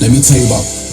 Let me tell you about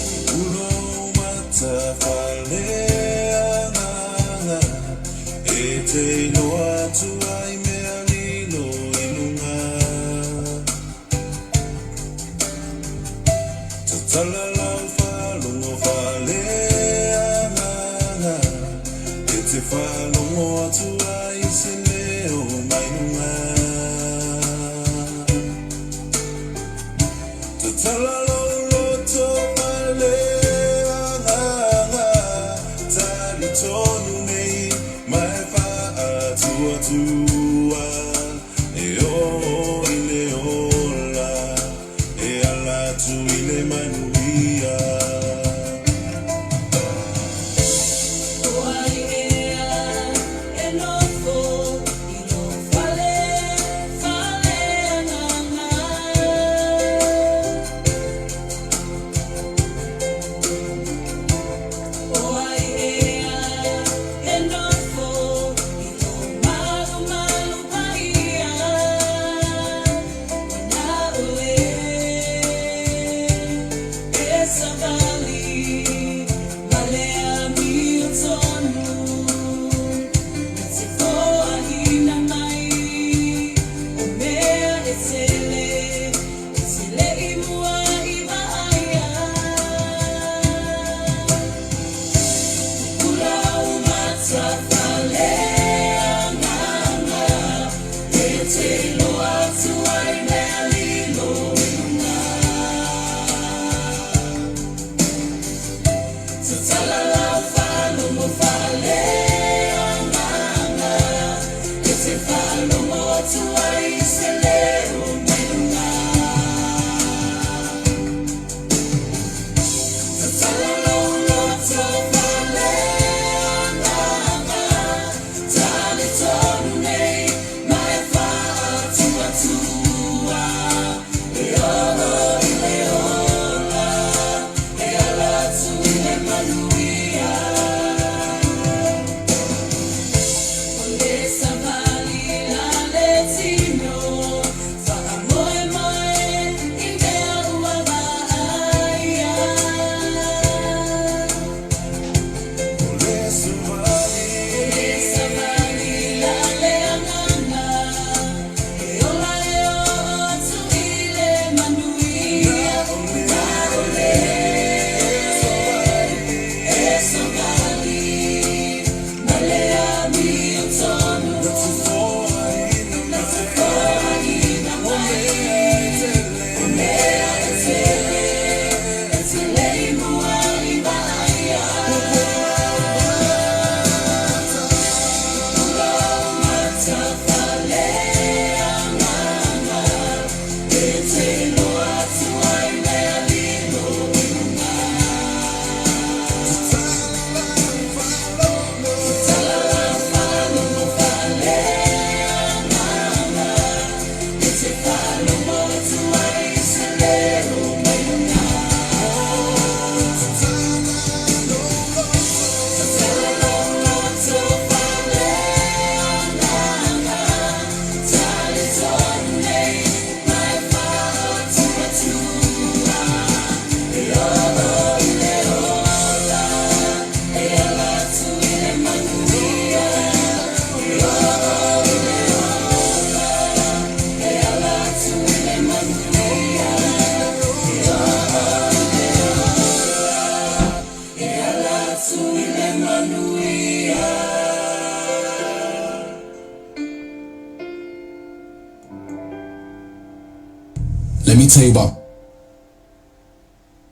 Let me tell you about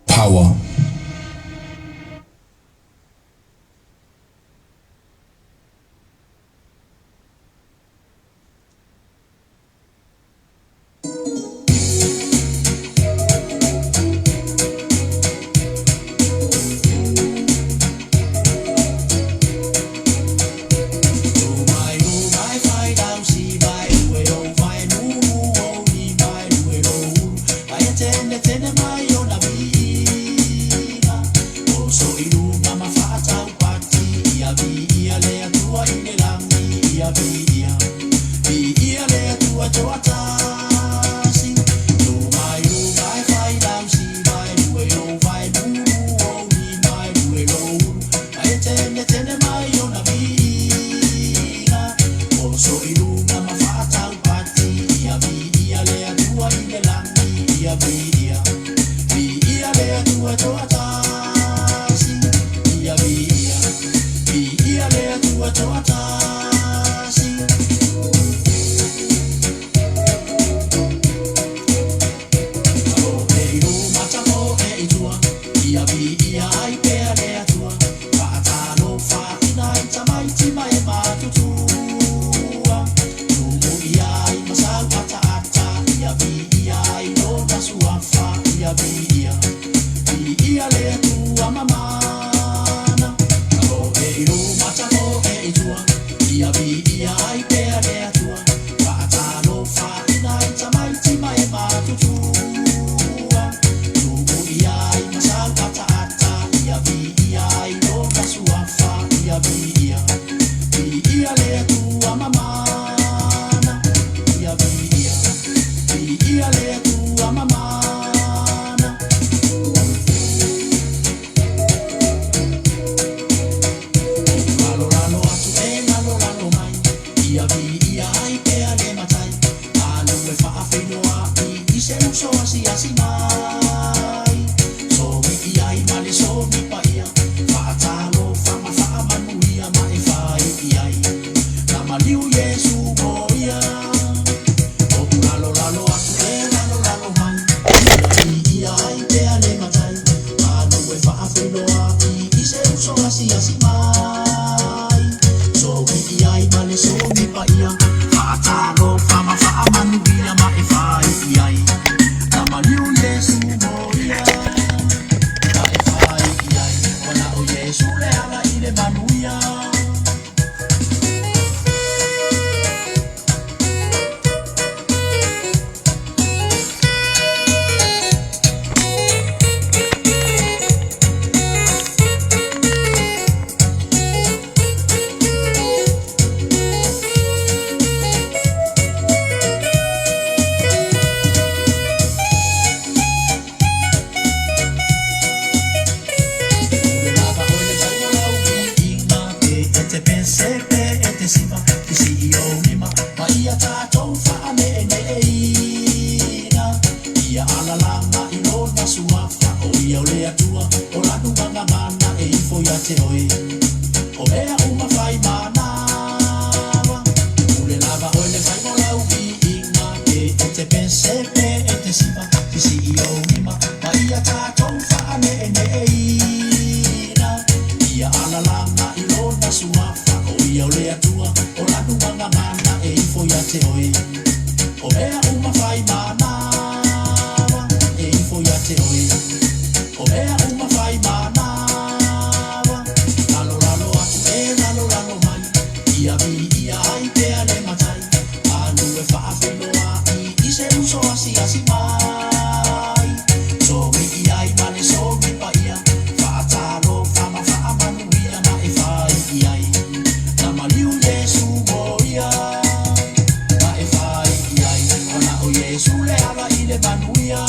power. alalanga ilona suafa o ia ole atua o lanu mangangana e ifo ia te oe o mea uma fai mana e ifo ia te oe o mea uma fai mana lalo lalo atu e lalo lalo mai ia vi ia ai te ale matai anu e whaafenoa I ise uso asi asi mai so mi ia I mane so mi pa ia whaataro whama whaamanu ia ma e whai iai na maliu Yesu mo ia ma e whai iai ona o Yesu le ala I le manu ia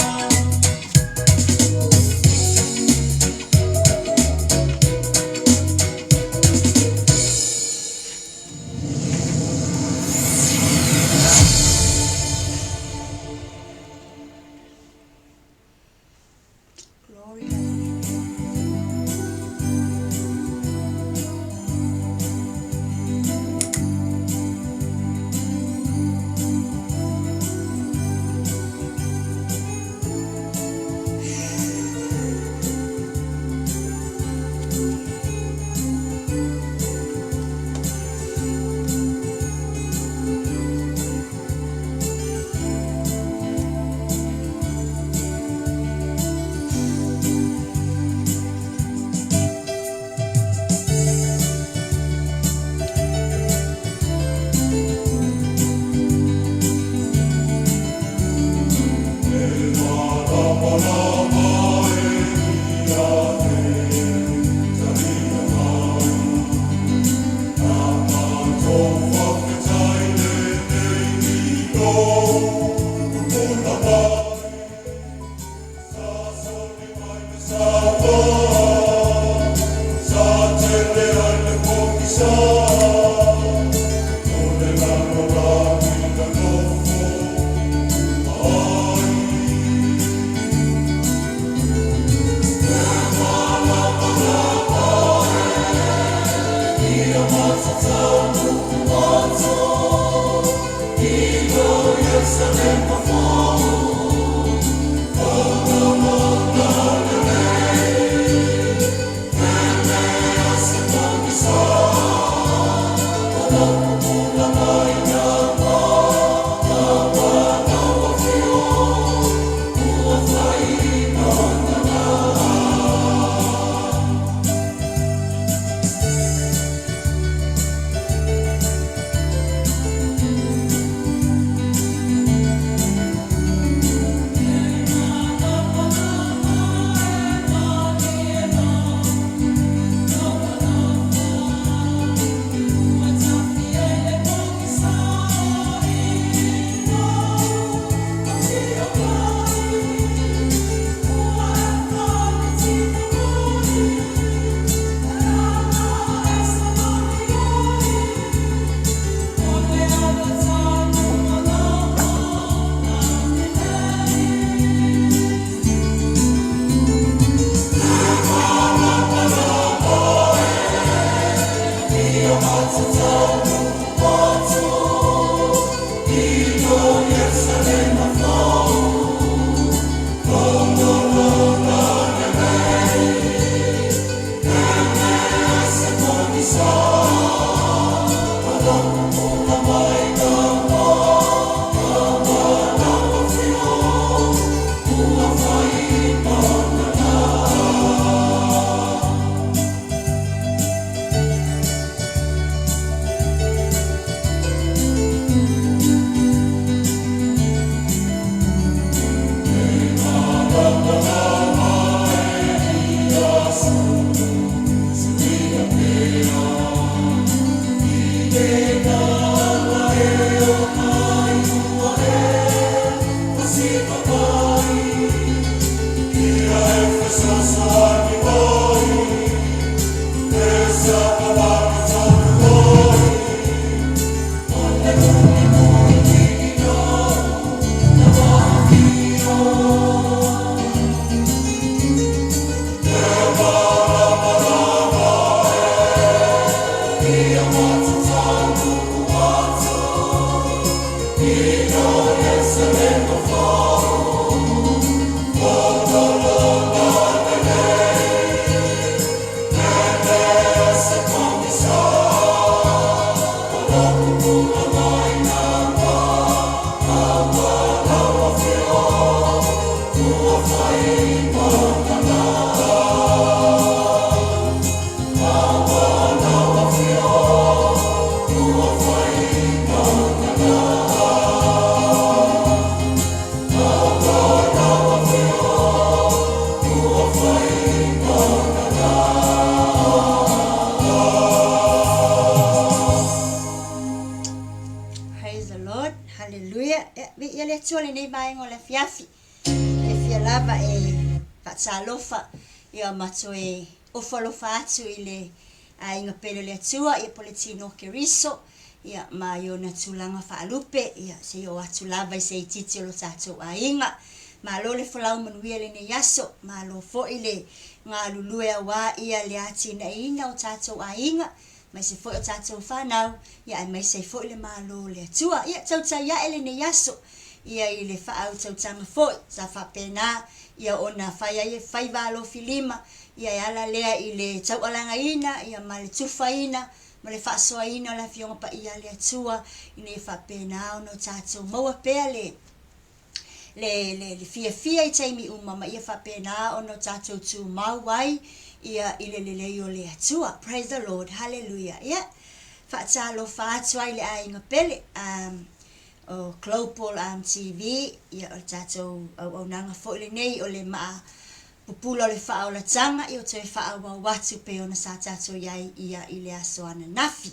atua lenei vaega o le afiafi e fia lava e faatalofa ia mato e ofalofa atu i le aiga pele le atua ia po le tino keriso ia ma iona tulaga faalupe ia se o atu lava i se ititi o lo tatou aiga malo le folau manuia lenei aso malo foʻi le galulue auā ia le atinaina o tatou aiga mai se foʻi o tatou fanau ia ai mai sei foʻi le malo le atua ia tautaiaʻe lenei aso ia i le faautautaga foʻi sa faapena ia ona fai ai fai valofilima ia e ala lea i le taualagaina ia ma le tufaina ma le faasoaina o le afioga paia le atua ina ia faapena ona o tatou maua pea le fiafia i taimi uma ma ia faapena ona o tatou tumau ai ia i le lelei o le atua. Praise the Lord, hallelujah. Ia faatalofa atu ai le aiga pele o Global TV ia o tatou auaunaga foʻi lenei o le Maapupula o le Faaolataga ia o toe faauau atu pe ona sa tatou iai ia i le aso ananafi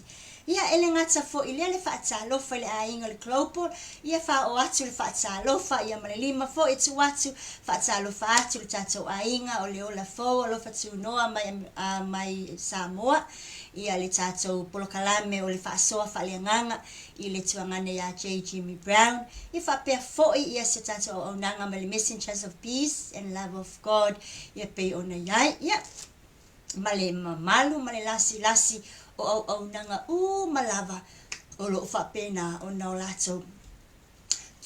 ia ele gata foʻi lea le faatalofa i le aiga o le Global ia fao atu le faatalofa ia ma le lima foʻi tu atu faatalofa atu le tatou aiga o le ola fou alofa tunoa mai Samoa ia le tatou polokalame o le faasoa faaleagaga i le tuagana iā J. Jimmy Brown ia faapea foʻi ia se tatou auaunaga ma le Messengers of Peace and Love of God ia pei ona iai ia ma le mamalu ma le lasilasi o auaunaga malava o loo faapena ona o latou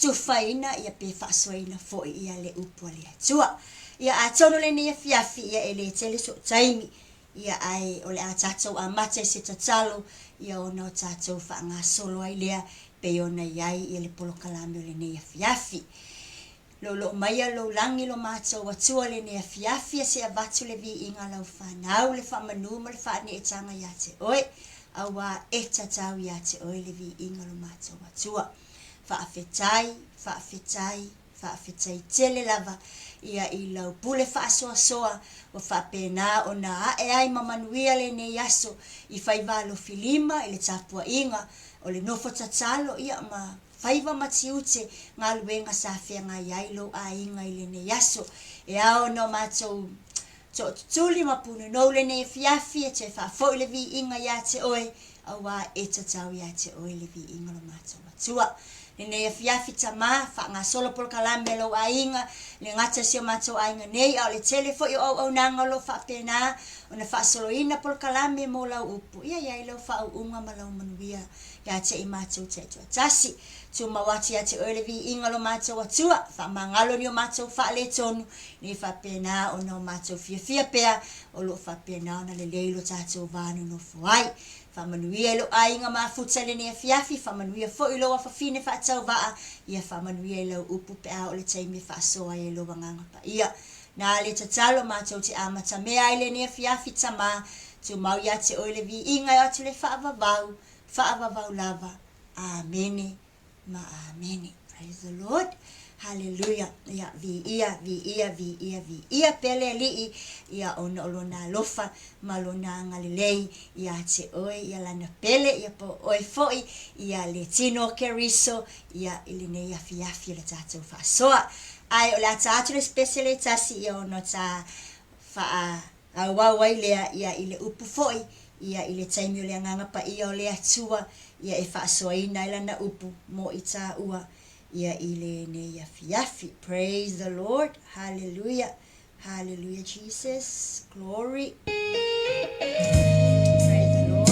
tufaina ia pe faasoaina foʻi ia le upu a le atua ia atonu lenei afiafi ia e lē tele so taimi ia ai o le a tatou amata i se tatalo ia ona o tatou faagasolo ai lea pei ona iai ia le polokalame o lenei afiafi loo maia lou lagi lo matou atua lenei afiafi a se avatu le viiga lau fanau le faamanu ma le faaneetaga iā te oe auā e tatau iā te oe le viiga lo matou atua faafetai tele lava ia i lau pule faasoasoa ua faapena ona aʻe ai ma manuia lenei aso i fai valofilima i le tapuaʻiga o le nofo tatalo ia ma faiva matiute galuega sa feagai ai lou aiga i lenei aso e ao na o matou toʻatutuli ma pununou lenei afiafi e toe faafoʻi le viiga iā te oe auā e tatau iā te oe le viiga lo matou atua lenei afiafi tamā faagasolo polokalame lou aiga le gata sio matou aiga nei a o le tele foʻi o auaunaga o loo faapena ona faasoloina polokalame mo lau upu ia iai lau faauʻuga ma lau manuia iā te i matou taʻituatasi tumau atu iā te oe le viiga lo matou atua faamagalo ni o matou faaletonu nei faapena ona o matou fiafia pea o loo faapena ona lelei lo tatou vanonofo ai faamanuia i lo aiga mafuta lenei afiafi faamanuia foʻi lou afafine faatauvaa ia faamanuia i lau upu pe a o le taimi faasoa ai e lou agaga paia na le tatalo matou te amata mea ai lenei afiafi tamā tumau iā te oe le viiga e atu le faavavau lava amene ma amene. Praise the Lord, hallelujah. Ia viia pele alii ia ona o lona alofa ma lona galelei ia te oe ia lana pele ia po oe foʻi ia le tino keriso ia i lenei afiafi o le tatou faasoa ai o le ata atu le special e tasi ia ona ta faaauau ai lea ia i le upu foʻi ia i le taimi o le agaga paia o le atua ia e faasoaina ai lana upu mo i taʻua ia i lenei afiafi. Praise the Lord, hallelujah, hallelujah Jesus, glory. Praise the Lord.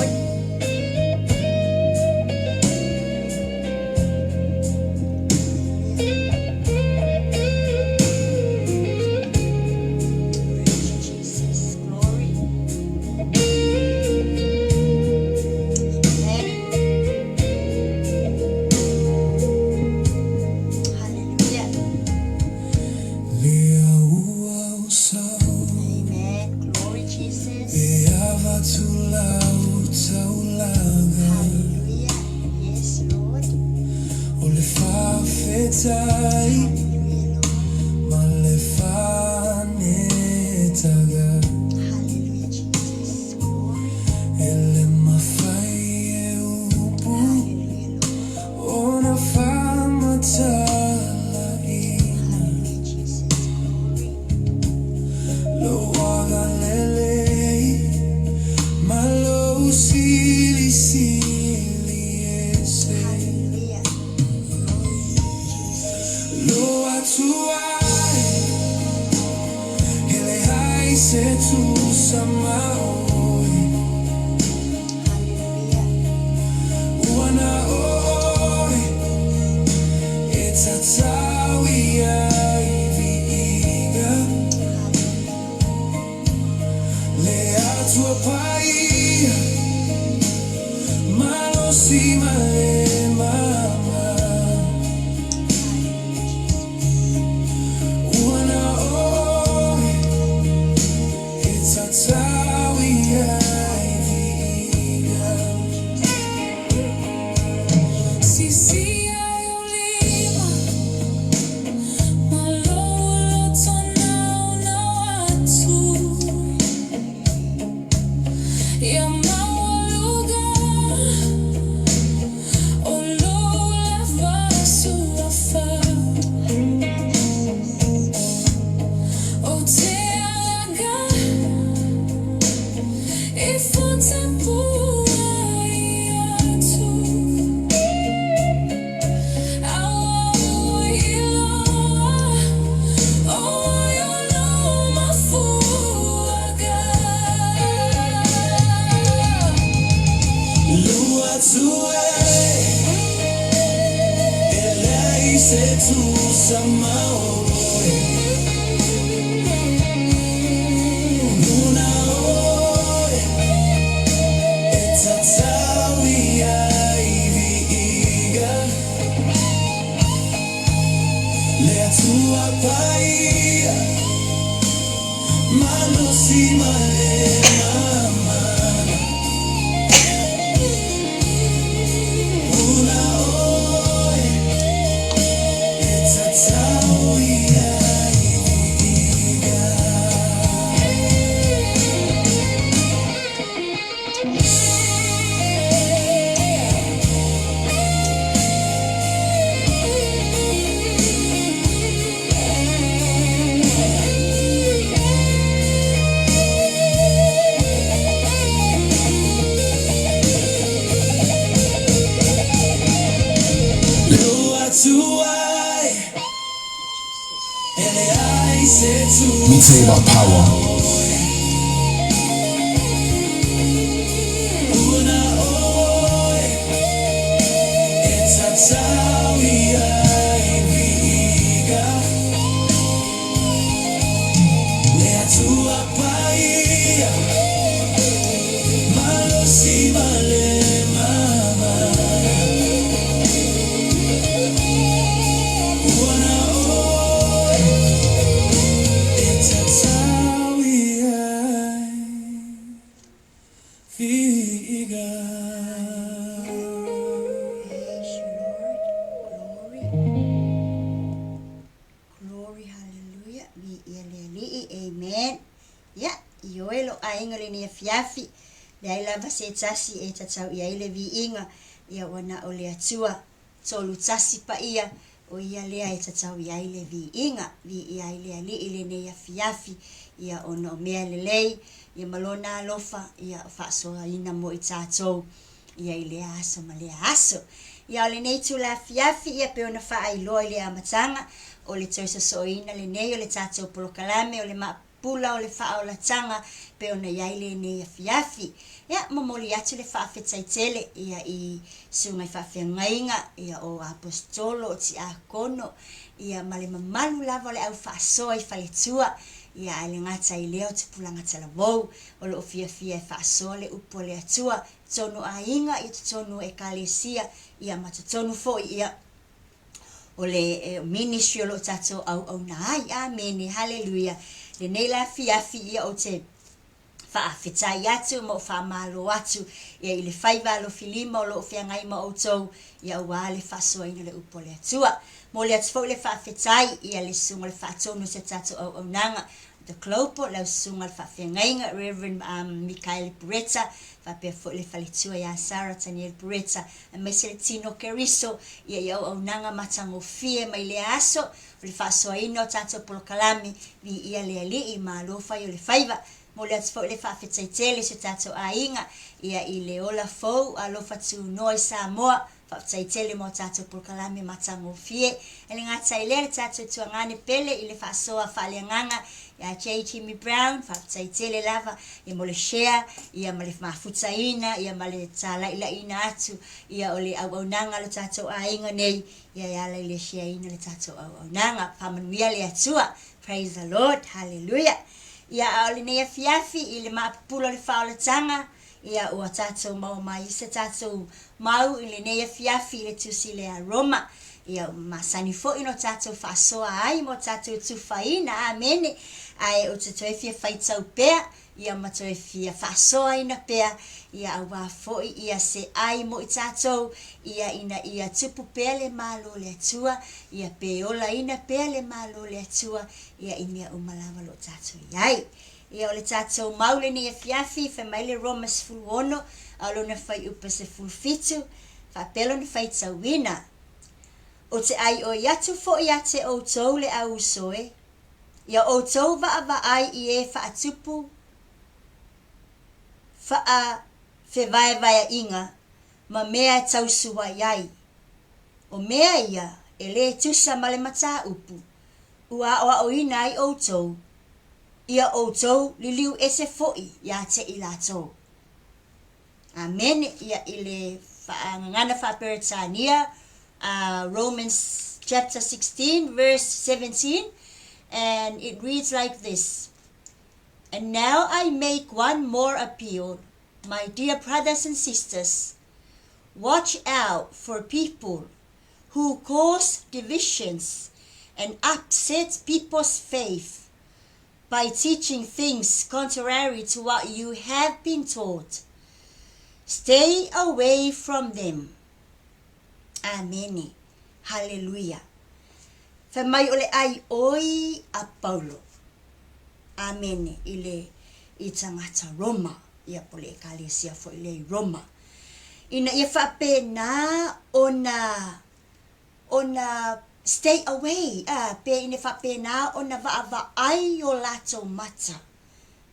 Ona famata Let me tell you about power. Fiafi dai lava se tasi e tatau ia ile vi inga ia wana o le atua tolu tasi pa ia o ia lea e tatau ia ile vi inga vi ia ile ali ile ne ia fiafi ia ono mea lelei ia malona alofa ia faasoa ina mo i tatou ia ile aso ma le aso ia le nei tu la fiafi ia pe ona faa ilo ile amatanga o le toisa soina le nei o le tatou polokalame o le Maapupula o le Faaolataga pe ona yaile ne fiafi ya momoli atu le faafetaitele ia i sungai faafeagainga ia o apostolo o ti akono ia ma le mamalu lava o le au faasoa i faletua ia le gata i lea o te pulagata lavou o loo fiafia e faasoa le upu o le atua tonu aiga ia totonu ekalesia ia ma totonu foʻi ia o le ministry o loo tatou auauna ai amene haleluia lenei la fiafi ia o te faafetai atu mo faamalo atu ia i le faivalofilima o loo feagai ma outou ia ua le faasoaina le upu o le atua mo le atu foʻi le faafetai ia le susuga le faatonu se tatou auaunaga the clopo lau susuga le faafeagaiga Reverend Mikael Pureta faapea foʻi le faletua ia Sara Taniel Pureta mai se le tino keriso ia i auaunaga matagofie mai le aso o le faasoaina o tatou polokalame vi ia le alii malofa i o le faiva mo le atu foʻi le faafetaitele se tatou aiga ia i le ola fou alofa tunoa i Samoa faafetaitele mo tatou polokalame matagofie e le gata i lea le tatou tuagane pele i le faasoa faaleagaga ia Jimmy Brown faafetaitele lava ia mo le share ia ma le mafutaina ia ma le talaʻilaʻina atu ia o le auaunaga lo tatou aiga nei ia iala i le shareina le tatou auaunaga famanuia le atua praise the Lord hallelujah ia o lenei afiafi i le Maapupula o le Faaolataga ia ua tātou mau mai se tātou mau i le nei fiafi le tusi le aroma ia masani fo'i no tātou whaasoa ai mo tātou tuwhaina amene ai o te toe fia whaitau pēr ia matoe fia whaasoa ina pēr ia awa fo'i ia se ai mo i tātou ia ina ia tupu pēr le malo le atua ia peola ina pēr le malo le atua ia imea umalawa lo tātou iai ia o le tātou maule ni e fiafi whai le Romas fuluono alo na whai upa se fulfitu whapelo na whai tawina o te ai o iatu fo ia te o tau le au soe ia o tau va ai i e whaatupu whewai inga ma mea tau suwa iai o mea ia e le tusa ma le mata upu ua o ina ai o tau ia o tau liliu ese fo'i ia te ilatou. Amen. Ia ile ngana whaperetania Romans chapter 16 verse 17 and it reads like this. And now I make one more appeal, my dear brothers and sisters. Watch out for people who cause divisions and upset people's faith by teaching things contrary to what you have been taught. Stay away from them. Amen. Hallelujah. Whamai ole ai oi a Paulo. Amen. Ile i tangata Roma. Ia pole e kalesia fo ile Roma. Ina ia whapena ona stay away. Pe ine whapena ona va ai o lato mata.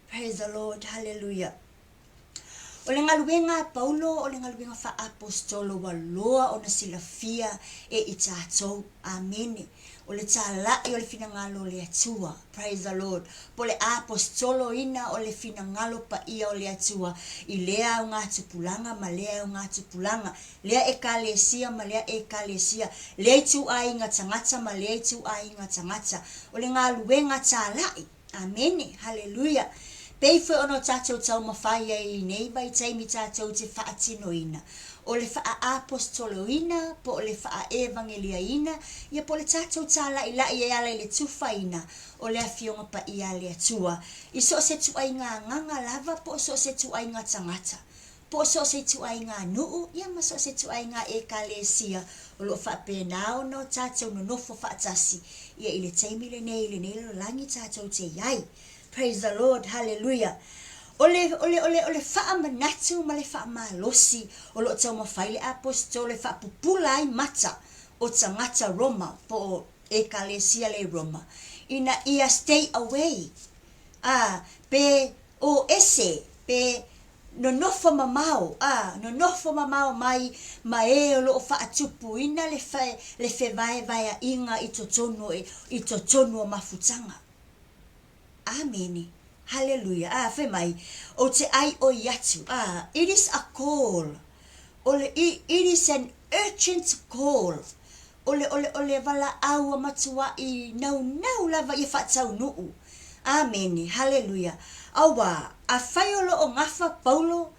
Praise the Lord. Hallelujah. O le ngaluenga Paulo, o le ngaluenga wha apostolo waloa o na silafia e i tātou. Amen. O le tālai o le finangalo le atua. Praise the Lord. Po le apostolo ina o le finangalo pa ia o le atua. I lea o ngā tupulanga ma lea o ngā tupulanga. Lea e kalesia ma lea e kalesia. Lea i tu ai ngā tangata ma lea i tu ai ngā tangata. O le ngaluenga tālai. Amen. Hallelujah. Pei fwe ono tātou tau mawhai ai nei bai taimi tātou te whaatino ina. O le wha apostolo ina, po o le wha evangelia ina, ia po le tātou tāla i lai e ala i le tuwha ina, o le awhionga pa i ale atua. I so se tu ai ngā nganga lava, po so se tu ai ngā tangata. Po so se tu ai ngā nuu, ia ma so se tu ai ngā e kalesia, o lo wha penao no tātou no nofo whaatasi, ia i le taimi le nei lo langi tātou te iai. Praise the Lord, hallelujah. Ole wha manatu ma le wha malosi o lo tau mawhaile apostole wha pupula ai mata o tangata Roma po e kalesia le Roma. Ina ia stay away. Pe o ese, pe no nofo mamao, no nofo mamao mai e o lo wha atupu ina le vai inga i totono mafutanga. Amen. Hallelujah. Whemai. O te ai o yatu. It is a call. It is an urgent call. Ole wala aua matua i nau lava i whatau nuu. Amen. Hallelujah. Awa. A whaiolo o ngafa Paulo.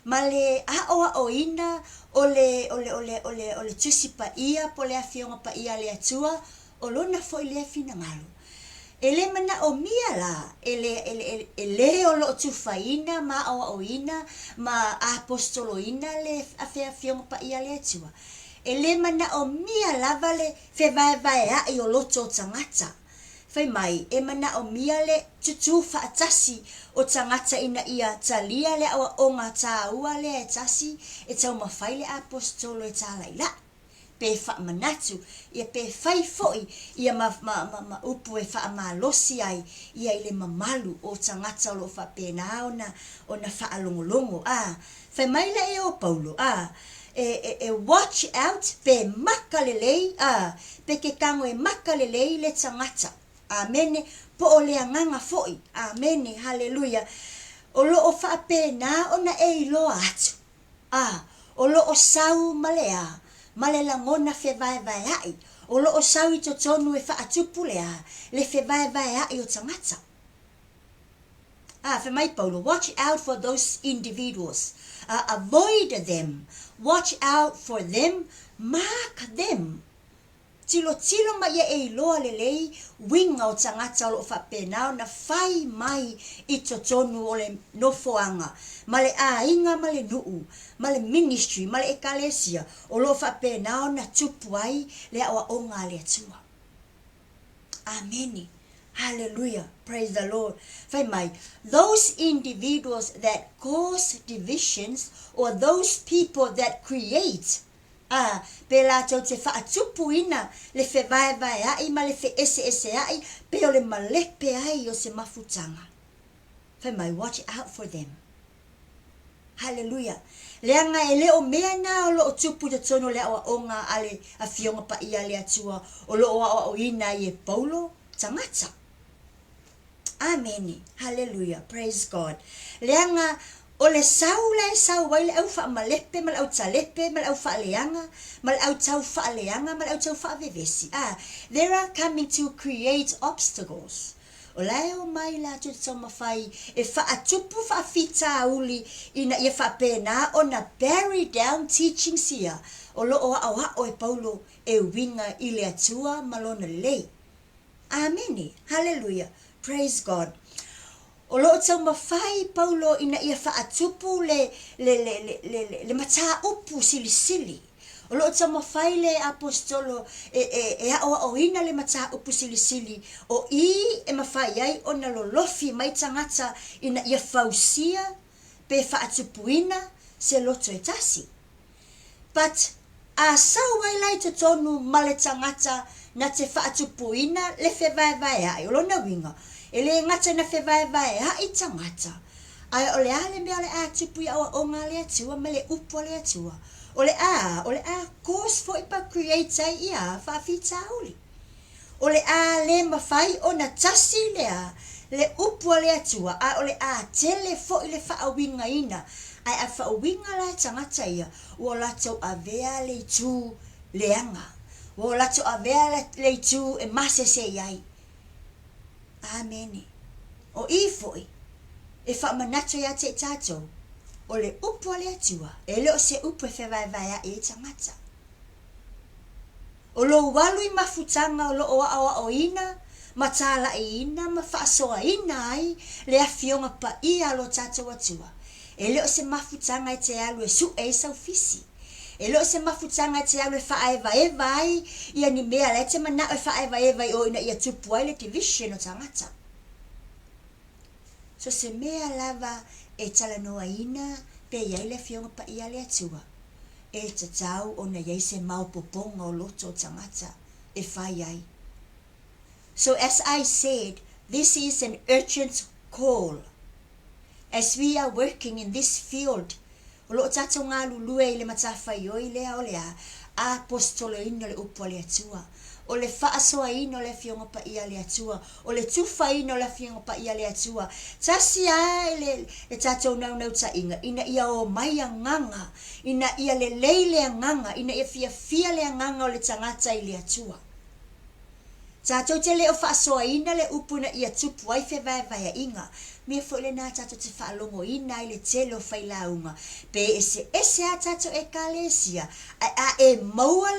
Male aoa o ina. Ole tusi pa ia. Pole a fionga pa ia le atua. Olona fo i lea fina ngalu. Ele mana o mia la, ele o lo tufaina ma o ina ma apostolo ina le afea fionga pa ia le atua. Ele mana o mia la vale fe vai a i o loto tangata. Fai mai, e mana o mia le tutu fa atasi o tangata ina ia talia le awa o ngā tāua le atasi e tau mawhai le apostolo e tālaila. Pe wha manatu, ia pe whai foi, ia ma upu e wha malosi ai, ia ile mamalu o tangata o lo wha pēnā o na wha alongolongo. Whai maila e o Paulo, watch out, pe makalelei, pe ke kango e makalelei le tangata. Amene, po o le anganga foi. Amene, hallelujah. O lo o wha pēnā o na e iloa atu. O lo o sau malea. Male la ngona fe vai ai. O lo o sau i to tonu e wha atupu lea. Le fe vai ai o tangata. For my Paulo, watch out for those individuals. Avoid them. Watch out for them. Mark them. Tilo ma ia e loa lelei winga o tangata o whapenao na whai mai I totonu o le nofoanga. Male a inga male nuu, male ministry, male ekalesia o lo whapenao na tupu ai le awa onga le atua. Amen. Hallelujah. Praise the Lord. Whai mai, those individuals that cause divisions or those people that create pe la tau te whaatupu ina le whe vai ai ma le whe ese ai pe o le malepe ai o se mafutanga. Whai mai, watch out for them. Hallelujah. Leanga e leo mea na o lo tupu te tono le awa onga ale a fionga pa ia le atua o lo o ina I e Paulo tangata. Amen. Hallelujah. Praise God. Leanga o le sau wai le au wha malepe, mal au talepe, mal au wha leanga, mal au tau wha leanga, mal au tau wha vevesi. They are coming to create obstacles. O lai o mai la tu tau mawhai, e wha atupu wha fita uli, ina ia wha pēnā, o na bury down teaching sia, o lo o a o e Paulo, e winga I le atua malona lei. Amen. Hallelujah. Praise God. O lo tau mawhai Paulo ina ia whaatupu le mata upu sili. O lo tau mawhai le apostolo e o ina le mata upu sili. O I e mawhai ai o na lolofi mai tangata ina ia whausia pe whaatupu ina se loto e tasi. But a sau wai lai te tonu male tangata na te whaatupu ina le whewai ai o lo na winga. Ele ngata na whewai ai tangata. Ai ole ale mea le a tupu I awa onga le atua me le upo le atua. Ole a cause for ipa creator ia whawhita uli. Ole a le mawhai o na tasi le upo le atua. Ai ole a tele fo I le whaawinga ina. Ai a whaawinga la tangata ia. Ua lato a vea le tu leanga. Ua lato a vea le tu e mase se iai. Amen. O I foi e wha manato ia te tātou o le upo le atua e leo se upo e whewai e tangata. O lo walu I mafutanga o lo o awa o ina matala I ina ma whaasoa ina ai le awhionga pa ia lo tātou atua. E leo se mafutanga I te alu e su e sau fisi. E leo se mafutanga I te alu e whaewa ai ia ni mea le te mana e whaewa o ina ia tupu ai le division o tangata. So se mea lava e talanoa ina pe iai le fionga pa ia le atua. E tatau o na iai se maupoponga o loto o tangata e whai ai. So as I said, this is an urgent call. As we are working in this field, o lo tato ngā lulue I le matawhai o I lea o lea, a apostolo ino le upo le atua. O le whaasoa ino le fionga pa ia le atua. O le tufa ino le fionga pa ia le atua. Tasi ai le tato nau ta inga. Ina ia o mai a nganga. Ina ia le leile a nganga. Ina ia fia le a nganga o le tangata I le atua. Tato te le o whaasoa ina le upu na ia tupu ai whewai inga. Mea fo le nā tato te whaalongo ina I le telo whailaunga. Pe ese a tato e kalesia. A e maua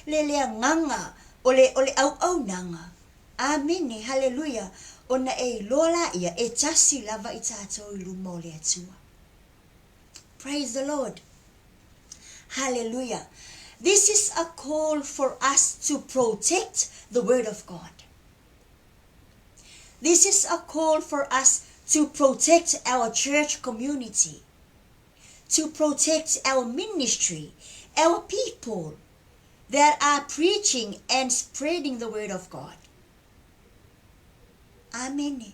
le nganga. Ole au nanga. Amen. Hallelujah. Ona e lola ia e tasi lava I tato I luma o le atua. Praise the Lord. Hallelujah. This is a call for us to protect the word of God. This is a call for us to protect our church community, to protect our ministry, our people that are preaching and spreading the word of God. Amen.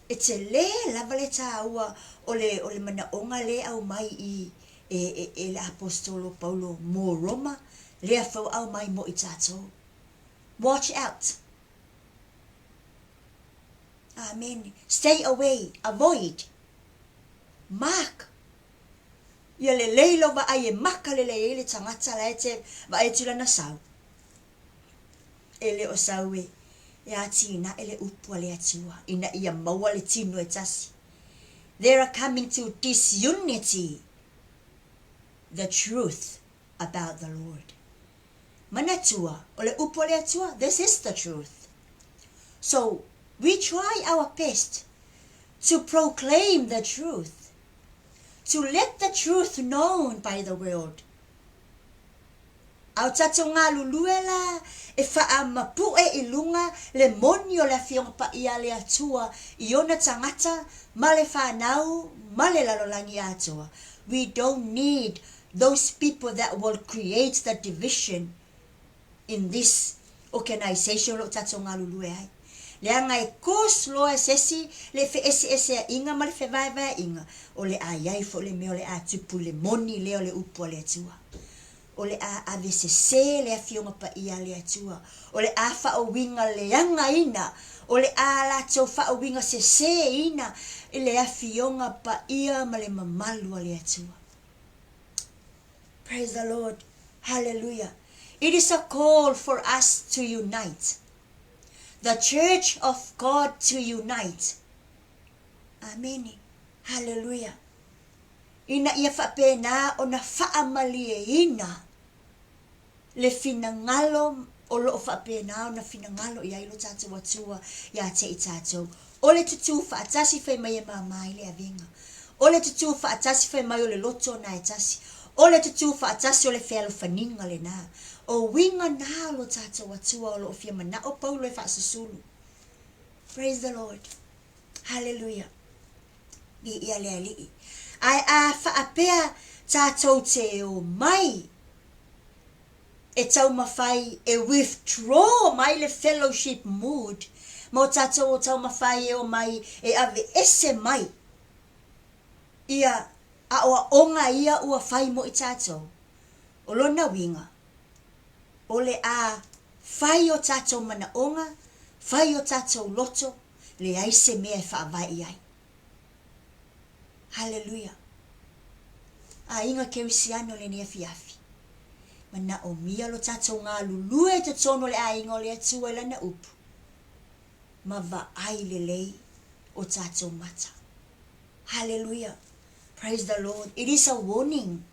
It's a le lava le taua o le mana onga le au mai I le apostolo Paulo mo Roma le afau au mai mo I tātou. Watch out. Amen. Stay away. Avoid. Mark. Ia le leilo wa ai e maka le le tangata la e te wa e tula na sau. E le o sau e ia tina ele upua le atua ina ia maua le tino e tasi. They are coming to disunity the truth about the Lord. Manatua, ole upua le atua, this is the truth. So we try our best to proclaim the truth, to let the truth known by the world. Au tato ngā luluela e wha mapu e ilunga le moni o le fionga pa ia le atua I ona tangata ma le whanau ma le lalolangi atua. We don't need those people that will create the division in this organization lo tato ngā lulue ai. Le anga e kos loa sesi le fe ese a inga ma le fe vai inga o le ai fo le meo le atupu le moni leo le upo le atua. O le a avesese le afionga pa ia le atua. O le a whaowinga le anga ina. O le a la tau whaowinga sese ina. I le afionga pa ia ma le mamalu le atua. Praise the Lord. Hallelujah. It is a call for us to unite. The church of God to unite. Amen. Hallelujah. Ina ia whapena o na whaamalie ina. Le finangalo o lo whapena o na finangalo ia ilo tātou atua ia te I tātou. O le tutu whaatasi whai mai e mamai le avinga. O le tutu whaatasi whai mai o le loto na e tasi. O le tutu whaatasi o le whelo whaninga le nā. O winga nā lo tātou atua o lo fia mana o paulo e whaasasulu. Praise the Lord. Hallelujah. Ni ia le alii. Ai a whaapea tātou te o mai. E tau mawhai e withdraw mai le fellowship mood. Mo tātou o tau mawhai e o mai e ave ese mai. Ia a oa onga ia ua whai mo I tātou. O lona winga. O le a whai o tātou mana onga. Whai o tātou loto. Le aise mea e whaavai ai. Hallelujah. A inga kerisiano le nea fiafi. Mana o mia lo tatou ngā lulue te tono le a inga o le atua I lana upu. Ma va ai le lei o tatou mata. Hallelujah. Praise the Lord. It is a warning.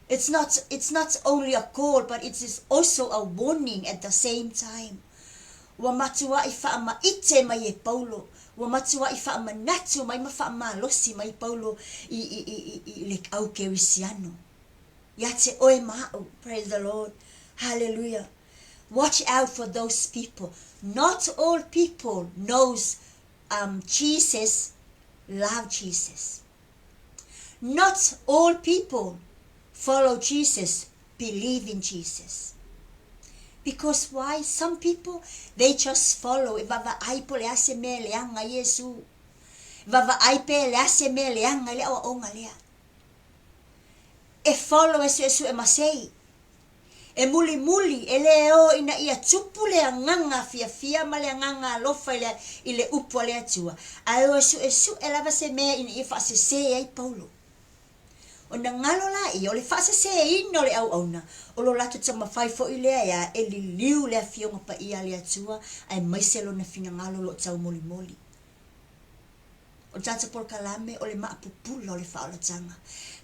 It's not only a call, but it is also a warning at the same time. Wa matua I whaama ite mai e paulo. Wa matua I whaama natu mai ma whaama losi mai paulo I le au kerisiano. Ia te oe mao. Praise the Lord. Hallelujah. Watch out for those people. Not all people knows Jesus, love Jesus. Not all people follow Jesus, believe in Jesus. Because why? Some people, they just follow. Vava aipo le ase me leanga Yesu. Vava aipe le ase me leanga le awa onga lea. E follow esu e masei. E muli muli, e leo ina ia tupu le anganga fia ma le anganga alofa ile upo le atua. Ayo esu e lava se mea ina ia whaase se ai paulo. O na ngalo la I o le whaase se ino le au auna. O lo lato tama whaifo I lea ia e li liu lea fionga pa ia le atua. Ai maiselo na fina ngalo lo tau moli moli. O tata por kalame o le Maapupula o le Faaolataga.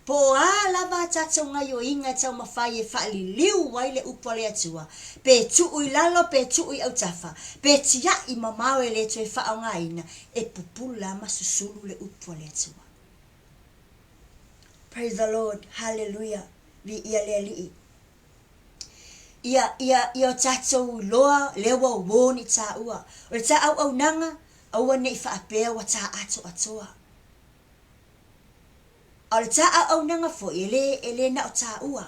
Po a lava tata ngai o inga tau mawhai e whaali liu wai le upo le atua. Pe tuui lalo, pe tuui au tafa. Pe tia I mamau e le tue whao ngaina. E pupula masusulu le upo le atua. Praise the Lord. Hallelujah. Vi ia le alii. Ia tatou loa lewa woni ta ua. O le ta au nanga. Aua nei whaapea wa ta ato atoa. O le ta au nanga fo ele na o ta ua.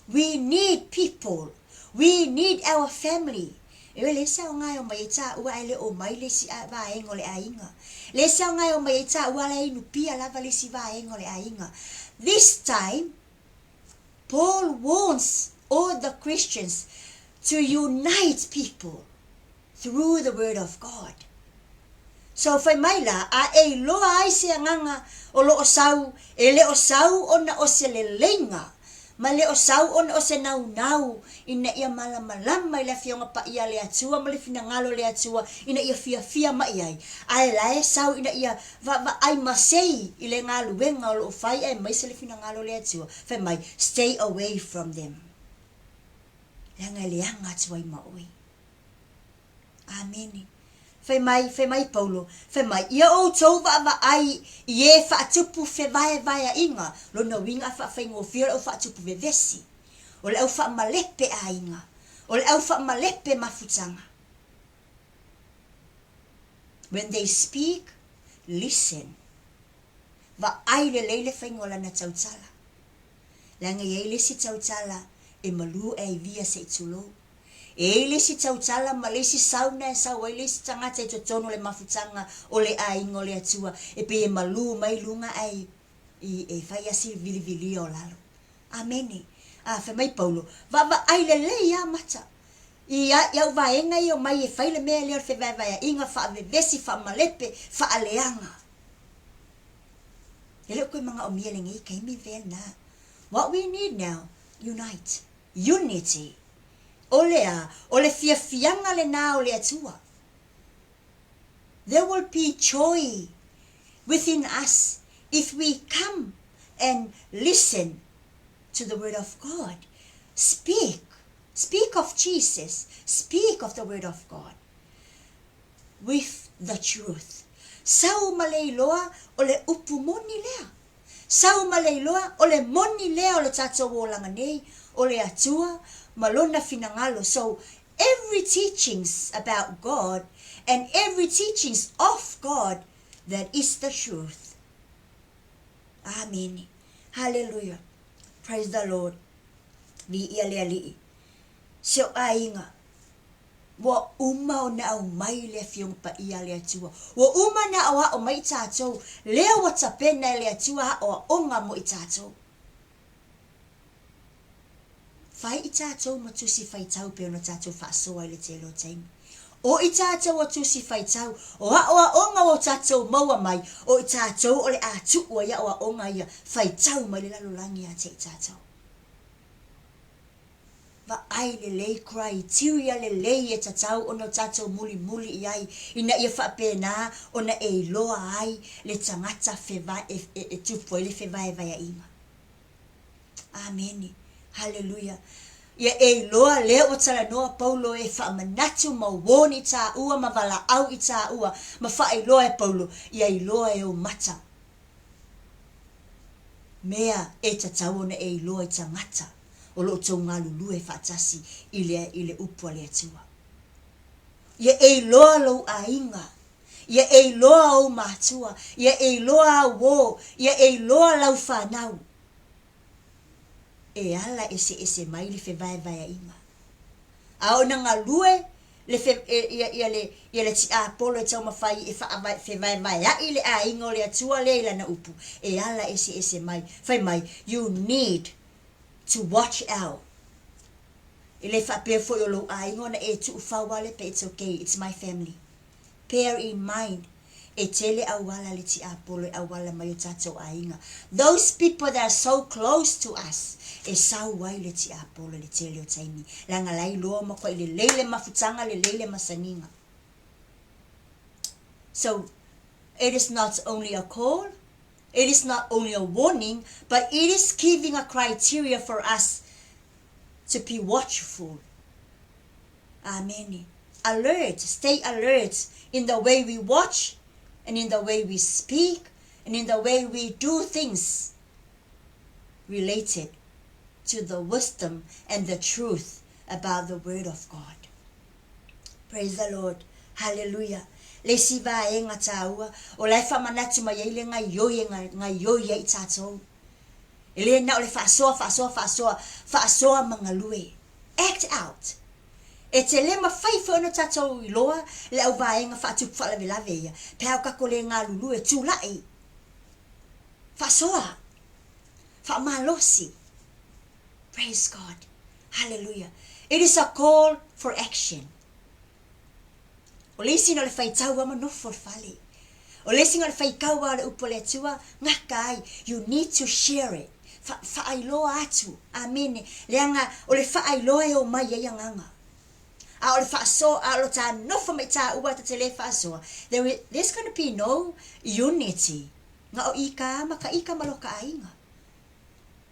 We need people. We need our family. Ewe le sa o ngai o mai ta ua ele o mai le si a vaengo le ainga. Le sa o ngai o mai ta ua le inu pia lava le si vaengo le ainga. This time, Paul wants all the Christians to unite people through the word of God. So fai mai la a e loa ai se nganga o lo o sau e le o sau ona o se le lenga Ma le o sau on o se nau ina ia malama i le fionga pa ia le atua ma le finangalo le atua ina ia fia ma iai. Ai lae sau ina ia va ai masei i le ngalu wenga o lo fai ai mai se le finangalo le atua. Fai mai, stay away from them. Langa le anga atua i maui. Ameni. Fai mai Paulo, fai mai, ia o tau va ai, ie fa atupu fe vai inga, lo na winga fa ngō whira o fa atupu ve vesi, o le au fa malepe a inga, o le au fa malepe mafutanga. When they speak, listen. Va ai le leile fai ngola na tautala. Langa ie le si tautala, e malu e via se itulou. E le si tautala ma le si sauna e sau e le si tangata e totono le mafutanga o le aingo le atua e pe e malu mai lunga ai e fai asi vili o lalo. Amene. Fe mai Paulo. Va ai le ia mata. Ia vaenga i o mai e fai le mea leo fe vai inga fa vesi fa malepe fa aleanga. Ele koe mga o mielengi kai mi vena. What we need now, unity. Ole fianga le na ole atua. There will be joy within us if we come and listen to the word of God. Speak of Jesus. Speak of the word of God with the truth. Sau maleiloa ole upu moni lea. Sau maleiloa ole moni lea ole tato wolanga nei ole atua malona finangalo. So every teachings about God and every teachings of God, that is the truth. Amen. Hallelujah. Praise the Lord. Vi ali. So ainga. Wa uma o na au mai le fiong pa ia le atua. Wa uma na awa o mai tatou. Leo wa tapena le atua o onga mo i tatou. Fai i tātou matusi fai tau pe ona tātou whaasoa i le te lo taimi. O i tātou atusi fai tau, o a onga o tātou maua mai, o i tātou o le atu o ia o a onga ia fai tau mai le lalolangi a te i tātou. Va ai le lei criteria le lei e tātou ono tātou muli i ai, ina ia whapena ona e loa ai le tangata whewai e tupo le whewai vai a inga. Ameni. Hallelujah. Ia e loa leo o tala noa Paulo e wha manatu ma woni tā ua ma wala au i tā ua ma wha e loa e Paulo ia i loa e o mata. Mea e tatau ona e loa i tā ngata o lo tau ngā lulu e whaatasi i le upua le atua. Ia e loa lau a inga. Ia e loa o mātua. Ia e loa wo. Ia e loa lau whanau. E ala ese mai le whewai a inga. A o na ngā lue, ia le ti a polo e tau mawhai e whewai vai a i le a inga o le atua le ila na upu. E ala ese mai. Whai mai, you need to watch out. I le whapea fo i o lo a inga na e tu whawale, but it's okay, it's my family. Bear in mind, e tele awala le ti a polo e awala mai o tatou a inga. Those people that are so close to us, e sau wai le ti apolo le tele o taimi. Langa lai loa mako i le leile mafutanga le leile masaninga. So, it is not only a call, it is not only a warning, but it is giving a criteria for us to be watchful. Amen. Alert, stay alert in the way we watch, and in the way we speak, and in the way we do things related to the wisdom and the truth about the word of God. Praise the Lord. Hallelujah. Le siva e ngā tāua, o lai whamanatu mai e le ngai yoi e i tātou. E le na o le whaasoa mga lue. Act out. E te le mawhai whono tātou i loa, le au vaenga whaatupu whalawe lawe ia. Pēo kako le ngā lulu e tūlai. Whaasoa. Whaamalosi. Praise God. Hallelujah. It is a call for action. O lesi no le whai tau ama nofo whale. O lesi no le whai kaua le upo le atua, ngaka ai. You need to share it. Whaailoa atu. Amene. Leanga o le whaailoa e o mai e anganga. A o le whaasoa, a lo tā nofa mai tā ua ta te le whaasoa. There's going to be no unity. Nga o ika maka ika maloka ainga.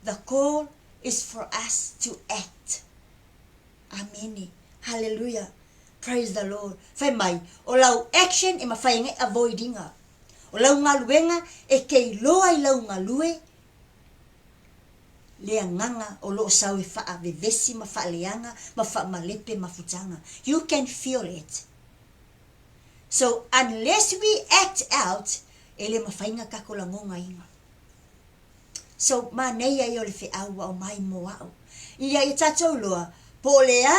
The call is for us to act. Amen. Hallelujah. Praise the Lord. Whai mai, o lau action e mawhai ngai avoidinga. O lau ngā luenga e kei loa I lau ngā lue. Lea nganga o lo sau e wha vevesi ma wha leanga, ma wha malepe ma futanga. You can feel it. So unless we act out, ele mawhainga kakolangonga inga. So ma nei ai o le whi aua o mai mo au. Ia I tatou loa, po lea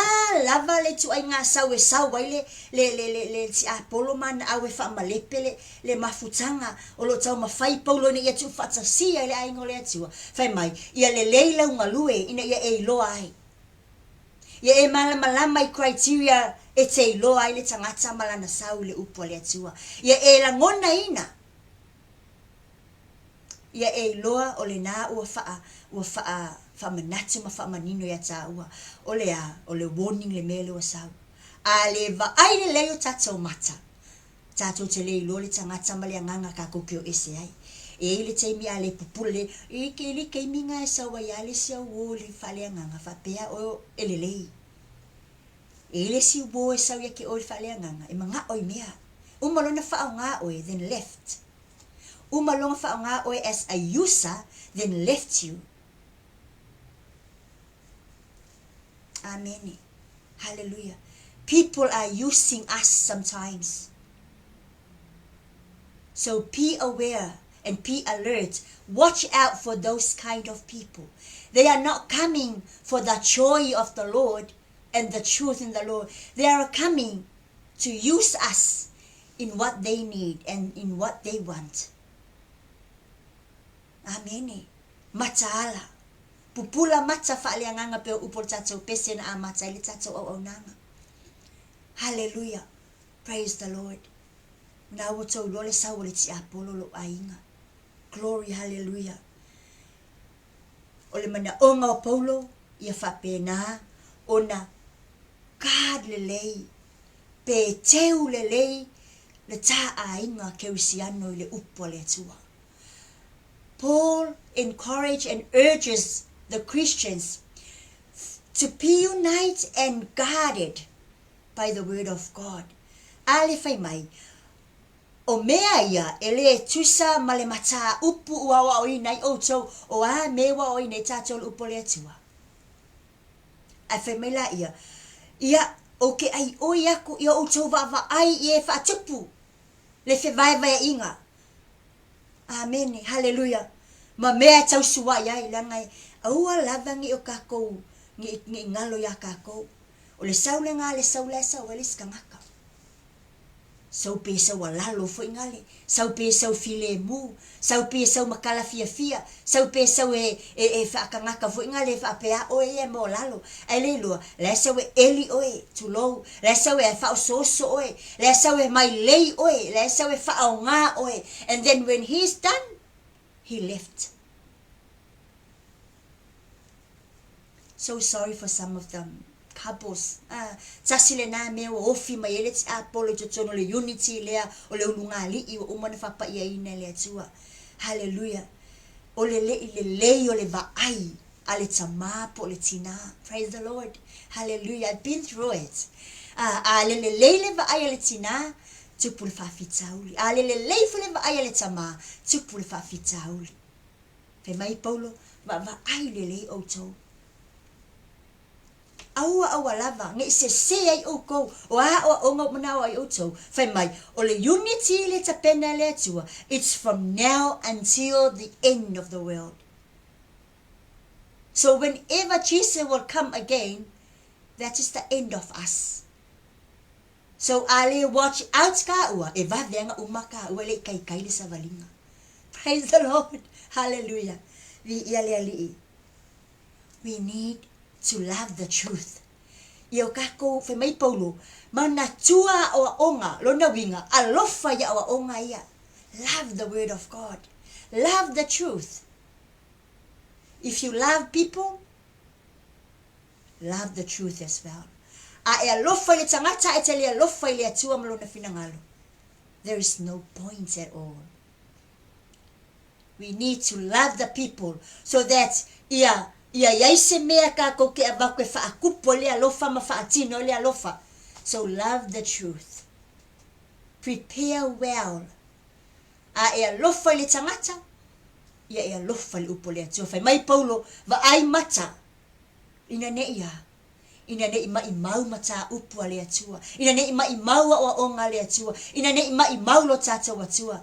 lava le tu ai ngā sau e sau ai le ti a polo mana au e wha malepe le mafutanga o lo tau mawhai paulo ni ia tu whatasi ai le aingo le atua. Whai mai, ia le leila unga lue ina ia e loa ai. Ia e malama I criteria e te loa ai le tangata malana sau le upo le atua. Ia e la ngona ina. Ia e loa o le nā ua wha manatu ma wha manino ia tā ua. O le warning le mele ua sau. A le va ai le leo tatou mata. Tatou te le ilo le tangata ma le anganga ka kokeo ese ai. E le teimi a le pupule le, e ke li keimi ngā e sau ai ale si au o le whale anganga whapea o ele lei. E le si ubo e sau ia ke o le whale anganga. E mga oi mea. Umalona wha o ngā oe, then left. Umalonga wha o ngā oe as a user, then left you. Amen. Hallelujah. People are using us sometimes. So be aware and be alert. Watch out for those kind of people. They are not coming for the joy of the Lord and the truth in the Lord. They are coming to use us in what they need and in what they want. Amen. Mataala. Pupula mata whaaleanganga peo upol tatou pese na amata ili tatou au nanga. Hallelujah. Praise the Lord. Na woto lole sa wole ti apolo lo ainga. Glory, hallelujah. Ole mana onga o Paulo, ia whapena, ona kad lelei, pe teu lelei, le ta ainga ke usiano le upo le atua. Paul encourages and urges the Christians to be united and guarded by the word of God. Ale fai mai, o mea ia, ele tusa male mata upu uawa o inai oto, o a mewa o inai tatou upo le atua. Ai fai mai la ia o ke ai o iaku ia oto va ai e fa tupu, le fe vai inga. Amen, hallelujah. Ma mea tau sua ia ilangai, aua lavangi o kako, ngi ngalo ya kako. O le sau le ngā le sau le sau le skangaka. Sau pe sau walalo fo ingale, sau pe sau file mu, sau pe sau makala fia, sau pe sau e whaakangaka fo ingale whaapea o e mo lalo. Ai le loa, le sau e eli oe, tulou, le sau e whaososo oe, le sau e mai lei oe, le sau e whaonga oe. And then when he's done, he left. So sorry for some of them. Couples. Tasile na me o ofi mai ele ti apolo tono le unity lea o le ulunga li I o umana whapa ia ina le atua. Hallelujah. O le le o le vaai ale tama po le tina. Praise the Lord. Hallelujah. I've been through it. Le vaai ale tina tupu le whawhitauli. Le fu le vaai ale tama tupu le whawhitauli. Pe mai Paulo vaai le o tau. Aua lava ngai se ai o ko o a o ngo mana ai o to fai mai o le unity le tapena le tua. It's from now until the end of the world. So whenever Jesus will come again, that is the end of us. So ale watch out ka ua e va venga umaka ua le kai le savalinga. Praise the Lord. Hallelujah. We need to love the truth. Io kako fe mai Paulo, mana tua o onga, lona winga, alofa ya o onga ia. Love the word of God. Love the truth. if you love people, love the truth as well. A e alofa le tangata e te le alofa le atua malona finangalo. There is no point at all. We need to love the people so that ia yaise mea ka ko ke avakwe fa akupo le alofa ma fa atino le alofa. So love the truth. Prepare well. A e alofa le tangata, ia e alofa le upo le atua. Fai mai Paulo va ai mata ina ne ia. Ina ne ima imau mata upu le atua. Ina ne ima imau wa onga le atua. Ina ne ima imau lo tata watua.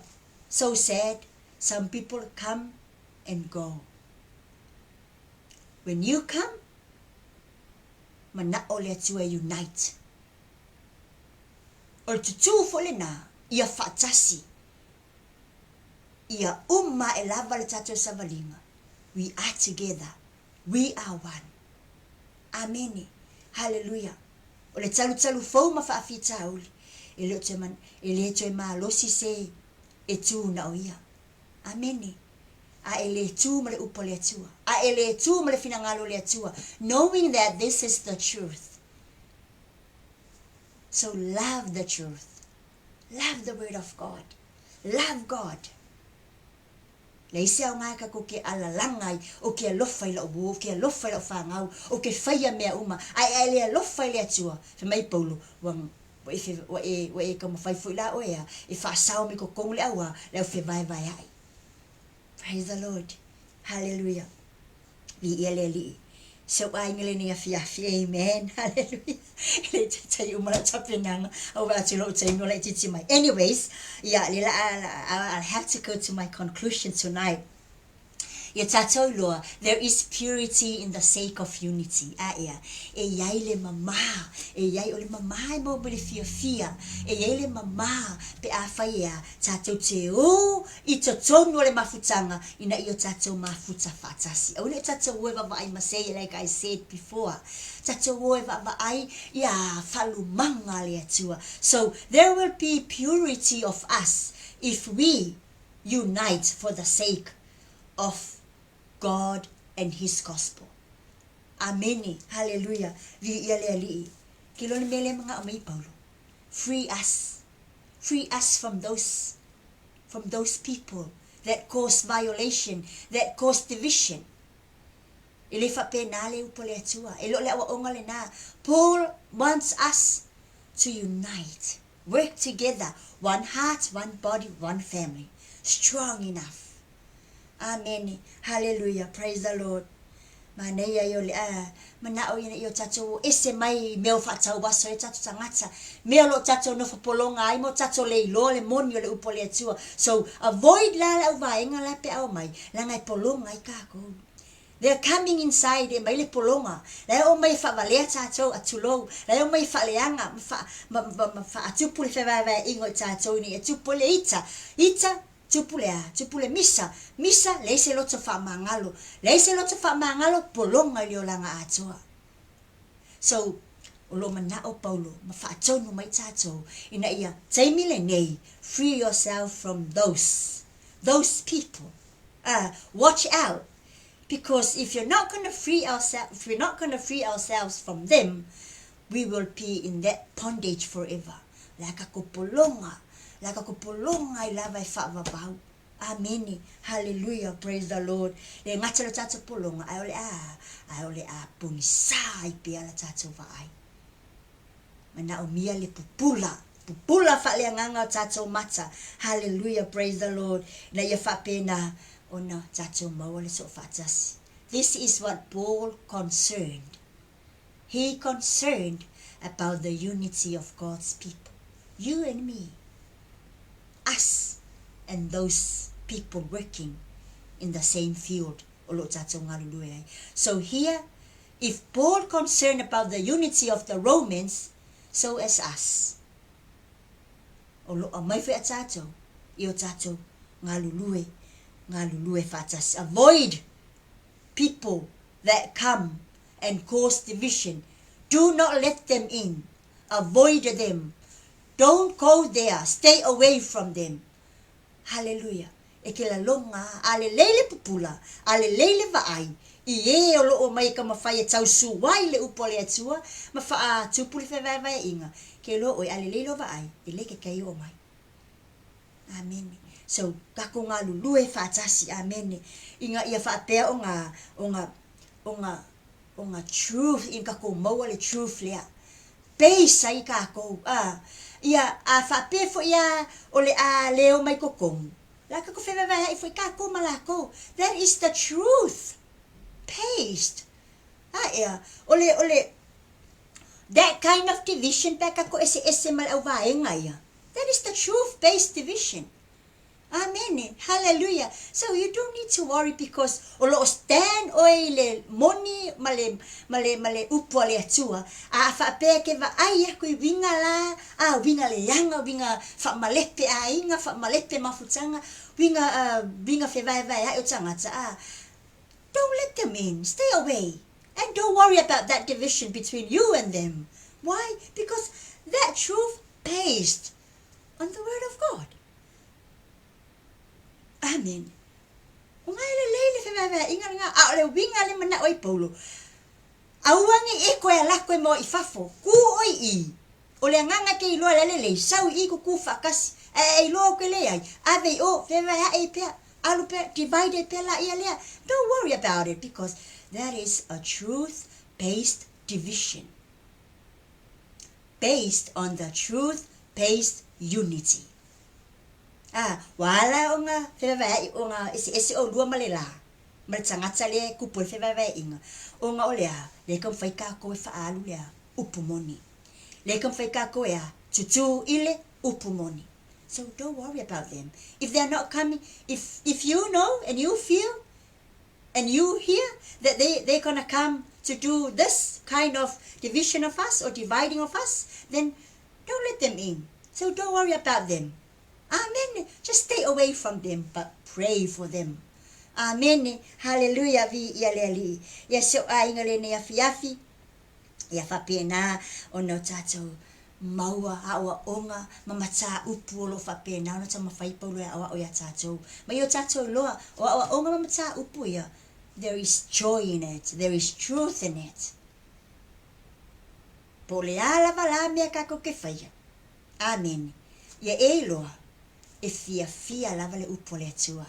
So sad. Some people come and go. When you come, mana o le atua unite. O tutu fole na ia fatasi. Ia e lava le tata savalinga. We are together. We are one. Amen. Hallelujah. O le talu fau ma faafita auli. E le te ma losi se e tu na o ia. Amen. A ele tu ma le upo le atua. A ele tu ma le finangalo le atua. Knowing that this is the truth. So love the truth. Love the word of God. Love God. Le ise au ngai ka ko ke alalangai o ke alofa i la ubu, o ke alofa i la whangau, o ke whaia mea uma. Ai le alofa i le atua. Fe mai Paulo, wa e ka mawhai fui la oea, e whaasau mi ko kongu le aua, leo fe vai ai. Praise the Lord. Hallelujah. Vi ele li. So ai ngile ni afi, amen. Hallelujah. Le tai umala tapinanga. O wa tilo tai no le titi mai. Anyways, yeah, I'll have to go to my conclusion tonight. There is purity in the sake of unity. E yai le mama, e yai ole mama mo bele fia. E yai le mama pe a faia tatou te o I totonu le mafutanga ina I tatou mafuta fatasi. O le tatou eva vai masei like I said before. Tatou eva vai ia falumanga le atua. So there will be purity of us if we unite for the sake of God and His gospel. Amen. Hallelujah. Vi ele ali. Kilone mele mga amay Paulo. Free us. Free us from those people that cause violation, that cause division. Ile fa penale upole atua. Elo le awa le na. Paul wants us to unite, work together, one heart, one body, one family. Strong enough. Amen. Hallelujah. Praise the Lord. Maneia yo le mana o ina yo tato ese mai meo fatau baso e tato tangata. Meo lo tato no fapolonga ai mo tato le ilo le monio le upole atua. So avoid la vaenga la pe au mai. La ngai polonga I kako. They're coming inside e mai le polonga. La o mai fa valea tato atulo. La o mai fa leanga fa atupu le fa va ingo tato ni atupu le ita tupule misa leise loto fa mangalo polonga liolanga atua. So ulo mana o Paulo ma fa tonu mai tato ina ia taimile nei, free yourself from those people. Watch out, because if you're not going to free ourselves from them, we will be in that bondage forever. Like a kopolonga I love I fa. Amen. Hallelujah. Praise the Lord. Le ngata lo tata polonga ai ole a punisa I pe ala tata vai. Mana o mia le pupula fa le nganga tata mata. Hallelujah. Praise the Lord. Na ia fa pena ona tata mo le so fatas. This is what Paul concerned. He concerned about the unity of God's people. You and me. Us and those people working in the same field. So here, if Paul concerned about the unity of the Romans, so as us. Avoid people that come and cause division. Do not let them in. Avoid them. Don't go there. Stay away from them. Hallelujah. E ke la longa, ale leile pupula, ale leile vaai, I o loo mai ka mawhai e tau suwai le upo le atua, ma wha tupuli whewai inga, ke loo e ale leilo wa ai, i le ke kei o mai. Amen. So, kako ngā lulue whaatasi, amen. Inga ia whaapea o ngā truth, inga kako maua le truth lea. Peisa i kako, ia a whaapea fo ia o le a leo mai kokongu. La kako whewai hai fo i kako malako. That is the truth. Paste. Ole, that kind of division pa kako ese mal au vaenga ia. That is the truth-based division. Amen. Hallelujah. So you don't need to worry because olo stand oi le moni male upo le atua. A whaapea ke wa ai aku i winga la, winga le yanga, winga whaamalepe a inga, whaamalepe mafutanga, winga whewai ai o tangata. Don't let them in. Stay away. And don't worry about that division between you and them. Why? Because that truth based on the word of God. Amen. Ngai le leile whewai inga a le winga le mana oi paulo. Auangi e koe ala koe mo i fafo. Ku oi I. O le nganga ke iloa lele sau I ku whakasi. E iloa ke le ai. Ave o whewai e pea. Alu pe divided pe la ia lea. Don't worry about it because that is a truth-based division. Based on the truth-based unity. Wala o nga whewai o nga ese o lua malela. Maritangata le kupul whewai inga. O nga o lea, le kam whaika koe whaalu lea, upumoni. Le kam whaika koe tutu ile, upumoni. So don't worry about them. If they're not coming, if you know and you feel and you hear that they're going to come to do this kind of division of us or dividing of us, then don't let them in. So don't worry about them. Amen. Just stay away from them, but pray for them. Amen. Hallelujah. Vi ialeli. Yes, so inga le ne afi. Ia whapena o no tātou maua awa onga mamata upu lo whapena no ta mawhai paulo awa o ia tātou. Mai o tātou loa o awa onga mamata upu ia. There is joy in it. There is truth in it. Po le ala wala mea kako ke whaia. Amen. Ia e loa e fia lava le upu le atua.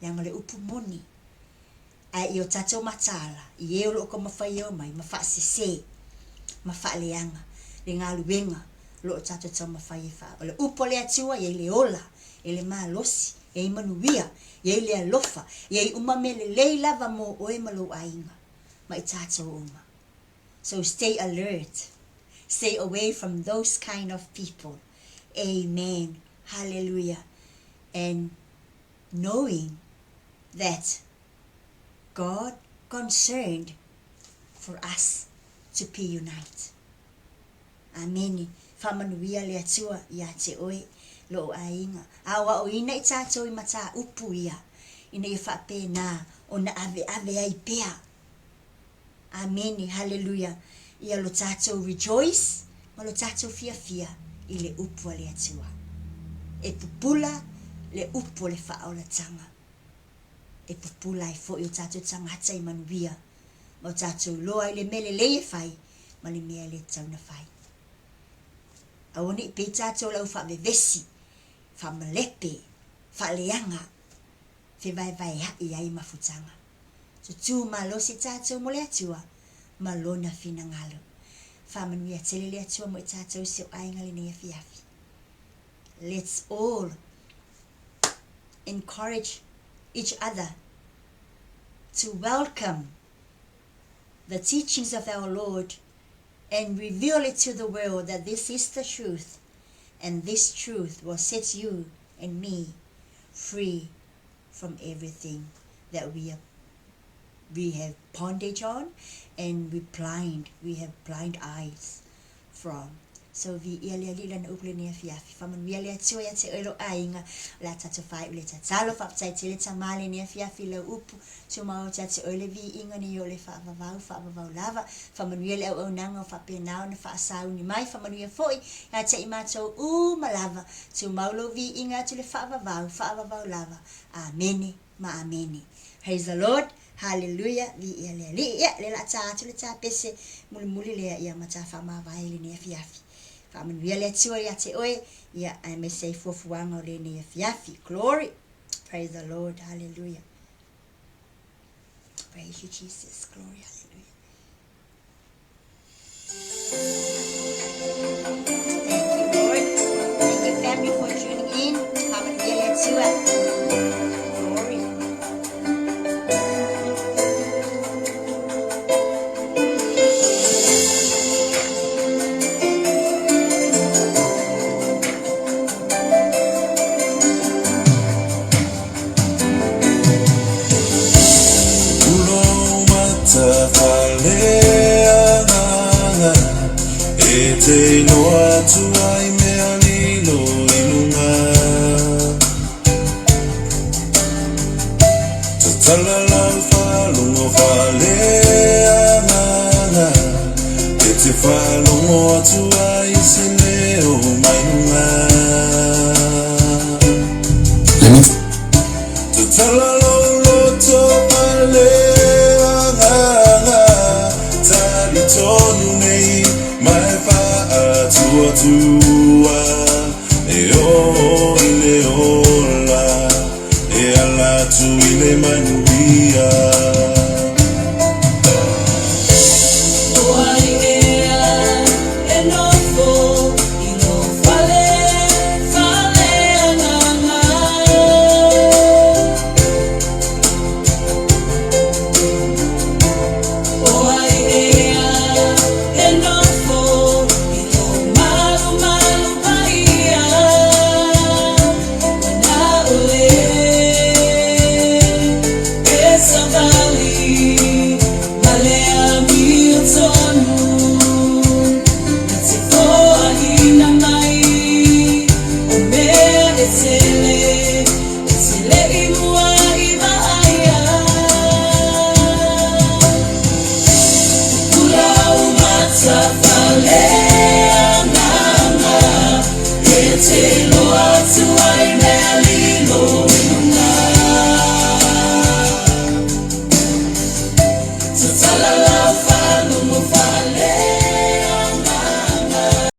Leanga le upu moni. Ai o tātou matala. I e lo ko mawhai o mai. Mawha sese. Mawha leanga. Le ngā luenga. Lo tātou tau mawhai e wha. O le upu le atua. Ia le ola. E le maa losi. Ia i manuia. Ia i le alofa. Ia i umame le lava mo o e malo ainga. Ma i tātou uma. So stay alert. Stay away from those kind of people. Amen. Hallelujah. And knowing that God concerned for us to be united. Amen. Whamanuia le atua ia te oe lo ainga. Awa o ina I tātou I mata upu ia. Ina I whape nā o na ave ai pea. Amen. Hallelujah. Ia lo tātou rejoice. Ma lo tātou fia I le upu le atua. E pupula le upu le Faaolataga. E pupula I fo I o tātou tangata I manuia. Ma o tātou loa I le mele le fai. Ma le mea le tauna fai. Aone I pe tātou lau whaavevesi. Whaamalepe. Whaaleanga. Whewai hai ai mafutanga. So tū malo si tātou mo le atua. Malona fina ngalo. Whaamanuia tele le atua mo I tātou seo ainga le nea fiafi. Let's all encourage each other to welcome the teachings of our Lord and reveal it to the world that this is the truth, and this truth will set you and me free from everything that we have bondage on, and we have blind eyes from. So vi ia lila na upule ni afiafi. Faman wia lea tua ya te oilo ainga. La tatu fai ule ta talo whaptai te le tamale ni afiafi la upu. Tu mao ta te oile vi inga ni ole whaavavau lava. Faman wia lea au nanga o whape nao na whaasau ni mai. Faman wia foi. Ya te imato malava. Tu maulo vi inga tu le whaavavau lava. Amene ma amene. Praise the Lord. Hallelujah. Li ia le la ta tu le ta pese muli le ia mata fa ma vai le ne fiafi. Fa man le tua ia te oi ia I may say fuanga le ne fiafi. Glory. Praise the Lord. Hallelujah. Praise you, Jesus. Glory. Hallelujah. Thank you, Lord. Thank you, family, for tuning in. Hallelujah. Glory. Te noa tuai mea lilo ilunga Te tala lau whalungo whaleanga E te whalungo tuai se leo mainunga Te tala lau loto whaleanga Tali tonu nei mai tua e o ile ola e ala tu ile manuia Somebody